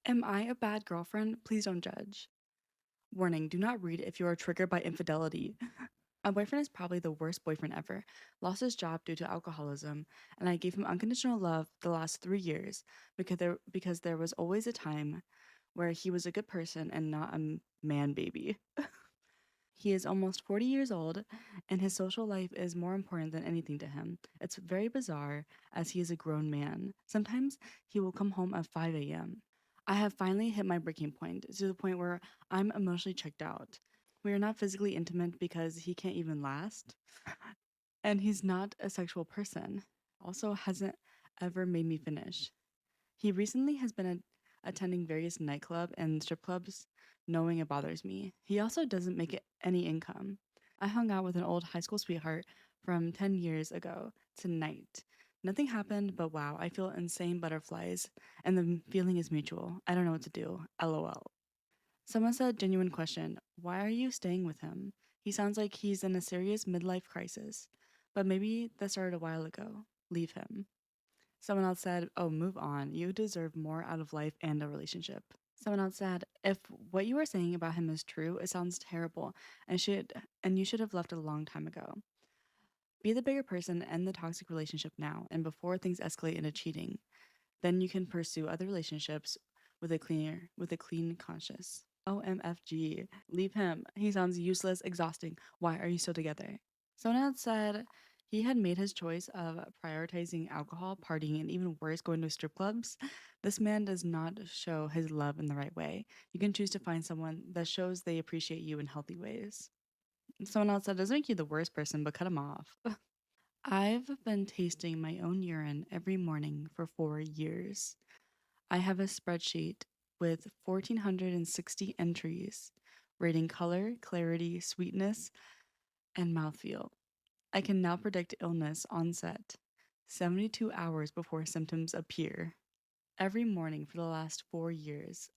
Am I a bad girlfriend? Please don't judge. Warning, do not read if you are triggered by infidelity. My boyfriend is probably the worst boyfriend ever. Lost his job due to alcoholism, and I gave him unconditional love the last 3 years because there was always a time where he was a good person and not a man baby. He is almost 40 years old, and his social life is more important than anything to him. It's very bizarre as he is a grown man. Sometimes he will come home at 5 a.m. I have finally hit my breaking point to the point where I'm emotionally checked out. We are not physically intimate because he can't even last, and he's not a sexual person. Also, hasn't ever made me finish. He recently has been attending various nightclub and strip clubs, knowing it bothers me. He also doesn't make it any income. I hung out with an old high school sweetheart from 10 years ago tonight. Nothing happened, but wow, I feel insane butterflies, and the feeling is mutual. I don't know what to do. LOL. Someone said, genuine question, why are you staying with him? He sounds like he's in a serious midlife crisis, but maybe that started a while ago. Leave him. Someone else said, oh, move on. You deserve more out of life and a relationship. Someone else said, if what you are saying about him is true, it sounds terrible and you should have left a long time ago. Be the bigger person, end the toxic relationship now and before things escalate into cheating. Then you can pursue other relationships with a clean conscience. OMFG. Leave him. He sounds useless, exhausting. Why are you still together? Someone else said he had made his choice of prioritizing alcohol, partying, and even worse, going to strip clubs. This man does not show his love in the right way. You can choose to find someone that shows they appreciate you in healthy ways. Someone else said, doesn't make you the worst person, but cut him off. I've been tasting my own urine every morning for 4 years. I have a spreadsheet with 1,460 entries rating color, clarity, sweetness, and mouthfeel. I can now predict illness onset 72 hours before symptoms appear. Every morning for the last 4 years,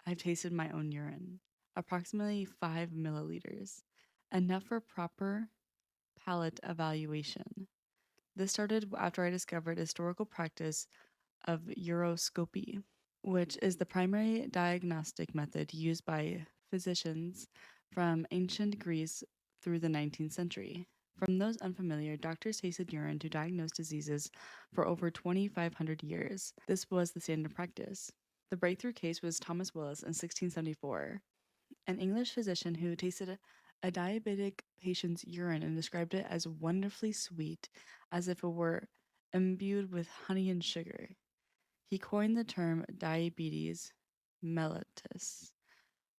I've tasted my own urine, approximately 5 milliliters, enough for proper palate evaluation. This started after I discovered historical practice of uroscopy, which is the primary diagnostic method used by physicians from ancient Greece through the 19th century. From those unfamiliar, doctors tasted urine to diagnose diseases for over 2,500 years. This was the standard practice. The breakthrough case was Thomas Willis in 1674, an English physician who tasted a diabetic patient's urine and described it as wonderfully sweet, as if it were imbued with honey and sugar. He coined the term diabetes mellitus.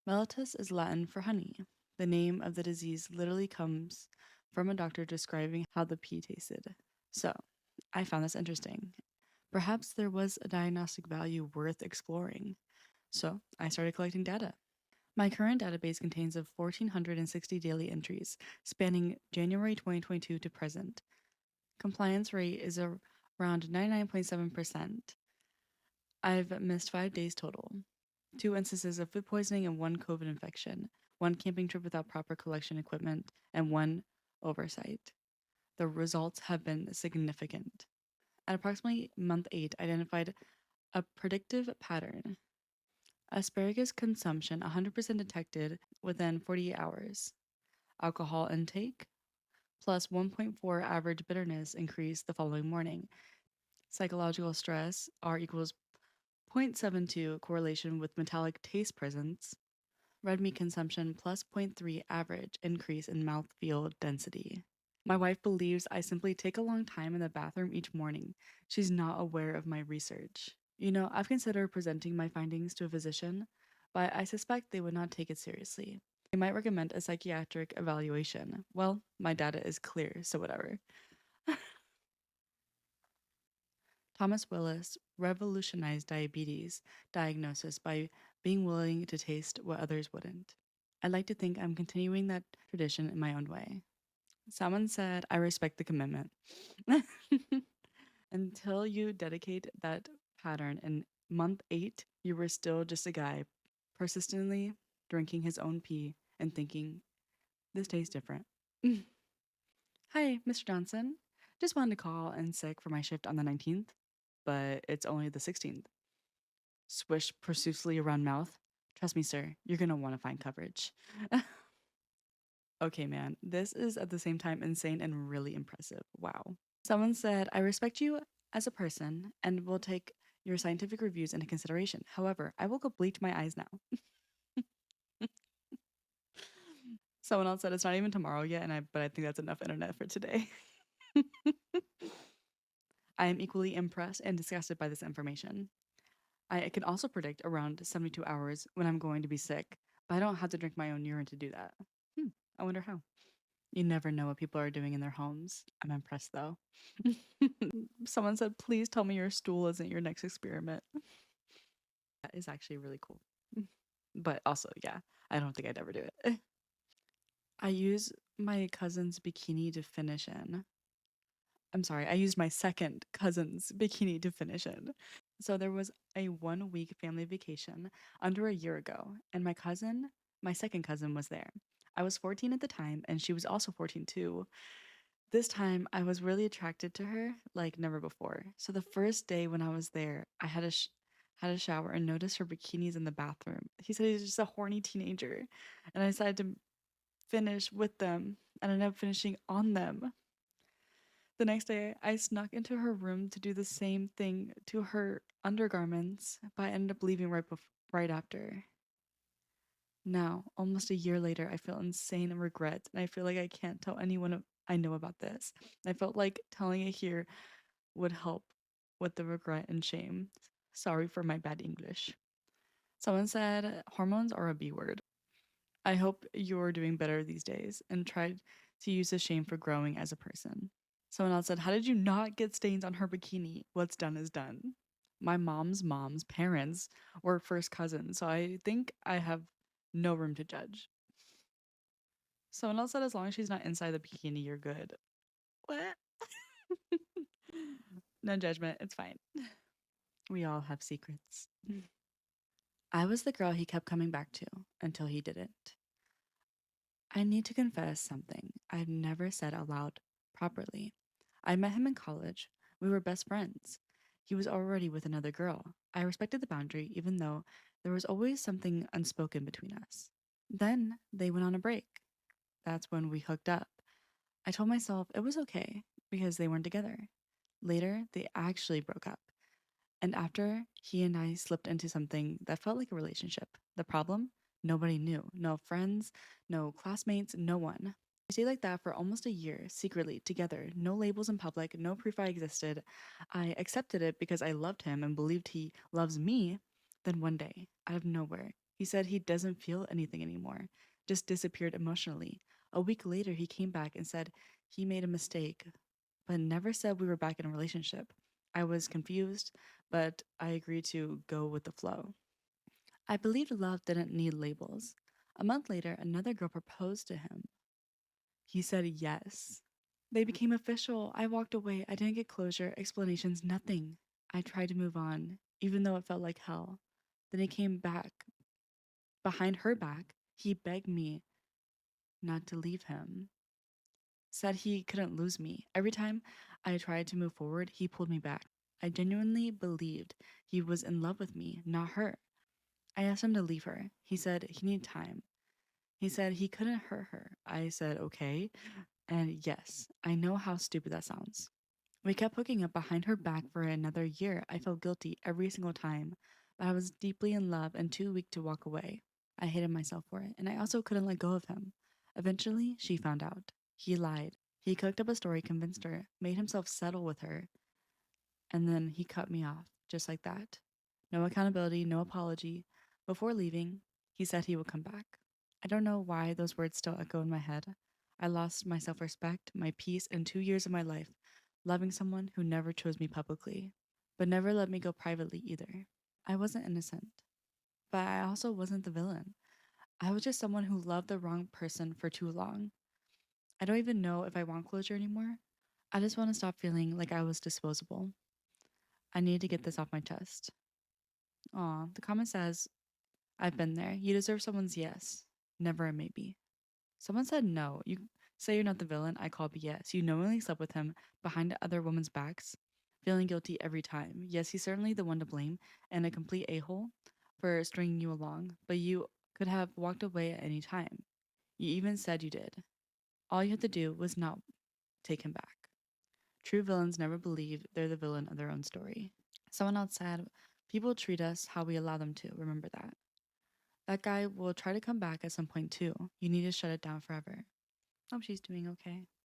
Mellitus is Latin for honey. The name of the disease literally comes from a doctor describing how the pee tasted. So, I found this interesting. Perhaps there was a diagnostic value worth exploring. So, I started collecting data. My current database contains of 1,460 daily entries spanning January 2022 to present. Compliance rate is around 99.7%. I've missed 5 days total. 2 instances of food poisoning and 1 COVID infection, 1 camping trip without proper collection equipment, and 1 oversight. The results have been significant. At approximately month 8, I identified a predictive pattern. Asparagus consumption 100% detected within 48 hours. Alcohol intake plus 1.4 average bitterness increase the following morning. Psychological stress R equals 0.72 correlation with metallic taste presence. Red meat consumption plus zero point 0.3 average increase in mouthfeel density. My wife believes I simply take a long time in the bathroom each morning. She's not aware of my research. I've considered presenting my findings to a physician, but I suspect they would not take it seriously. They might recommend a psychiatric evaluation. Well, my data is clear, so whatever. Thomas Willis revolutionized diabetes diagnosis by being willing to taste what others wouldn't. I'd like to think I'm continuing that tradition in my own way. Someone said, I respect the commitment. Until you dedicate that pattern in month 8, you were still just a guy persistently drinking his own pee and thinking, this tastes different. Hi, Mr. Johnson. Just wanted to call in sick for my shift on the 19th, but it's only the 16th. Swish profusely around mouth. Trust me, sir, you're gonna want to find coverage. Okay, man, this is at the same time insane and really impressive. Wow. Someone said, I respect you as a person and will take your scientific reviews into consideration. However, I will go bleach my eyes now. Someone else said it's not even tomorrow yet, but I think that's enough internet for today. I am equally impressed and disgusted by this information. I can also predict around 72 hours when I'm going to be sick, but I don't have to drink my own urine to do that. Hmm, I wonder how. You never know what people are doing in their homes. I'm impressed though. Someone said, please tell me your stool isn't your next experiment. That is actually really cool. But also, yeah, I don't think I'd ever do it. I use my cousin's bikini to finish in. I'm sorry, I used my second cousin's bikini to finish in. So there was a 1 week family vacation under a year ago, and my second cousin, was there. I was 14 at the time, and she was also 14 too. This time, I was really attracted to her like never before. So the first day when I was there, I had a shower and noticed her bikinis in the bathroom. He said he's just a horny teenager, and I decided to finish with them, and I ended up finishing on them. The next day, I snuck into her room to do the same thing to her undergarments, but I ended up leaving right after. Now, almost a year later, I feel insane and regret, and I feel like I can't tell anyone I know about this. I felt like telling it here would help with the regret and shame. Sorry for my bad English. Someone said hormones are a B word. I hope you're doing better these days and tried to use the shame for growing as a person. Someone else said, how did you not get stains on her bikini? What's done is done. My mom's parents were first cousins, so I think I have no room to judge. Someone else said, as long as she's not inside the bikini, you're good. What? No judgment, it's fine. We all have secrets. I was the girl he kept coming back to until he didn't. I need to confess something I've never said out loud properly. I met him in college. We were best friends. He was already with another girl. I respected the boundary, even though there was always something unspoken between us. Then they went on a break. That's when we hooked up. I told myself it was okay because they weren't together. Later, they actually broke up. And after, he and I slipped into something that felt like a relationship. The problem? Nobody knew. No friends, no classmates, no one. We stayed like that for almost a year, secretly, together. No labels in public, no proof I existed. I accepted it because I loved him and believed he loves me. Then one day, out of nowhere, he said he doesn't feel anything anymore, just disappeared emotionally. A week later, he came back and said he made a mistake, but never said we were back in a relationship. I was confused, but I agreed to go with the flow. I believed love didn't need labels. A month later, another girl proposed to him. He said yes. They became official. I walked away. I didn't get closure, explanations, nothing. I tried to move on, even though it felt like hell. Then he came back. Behind her back, he begged me not to leave him. Said he couldn't lose me. Every time I tried to move forward, he pulled me back. I genuinely believed he was in love with me, not her. I asked him to leave her. He said he needed time. He said he couldn't hurt her. I said, okay. And yes, I know how stupid that sounds. We kept hooking up behind her back for another year. I felt guilty every single time, but I was deeply in love and too weak to walk away. I hated myself for it, and I also couldn't let go of him. Eventually, she found out. He lied. He cooked up a story, convinced her, made himself settle with her, and then he cut me off, just like that. No accountability, no apology. Before leaving, he said he would come back. I don't know why those words still echo in my head. I lost my self respect, my peace, and 2 years of my life loving someone who never chose me publicly, but never let me go privately either. I wasn't innocent, but I also wasn't the villain. I was just someone who loved the wrong person for too long. I don't even know if I want closure anymore. I just want to stop feeling like I was disposable. I need to get this off my chest. Aw, the comment says, I've been there. You deserve someone's yes, never a maybe. Someone said no. You say you're not the villain. I call BS. You knowingly slept with him behind other women's backs. feeling guilty every time. Yes, he's certainly the one to blame and a complete a hole for stringing you along, but you could have walked away at any time. You even said you did. All you had to do was not take him back. True villains never believe they're the villain of their own story. Someone else said, people treat us how we allow them to. Remember that. That guy will try to come back at some point too. You need to shut it down forever. Hope she's doing okay.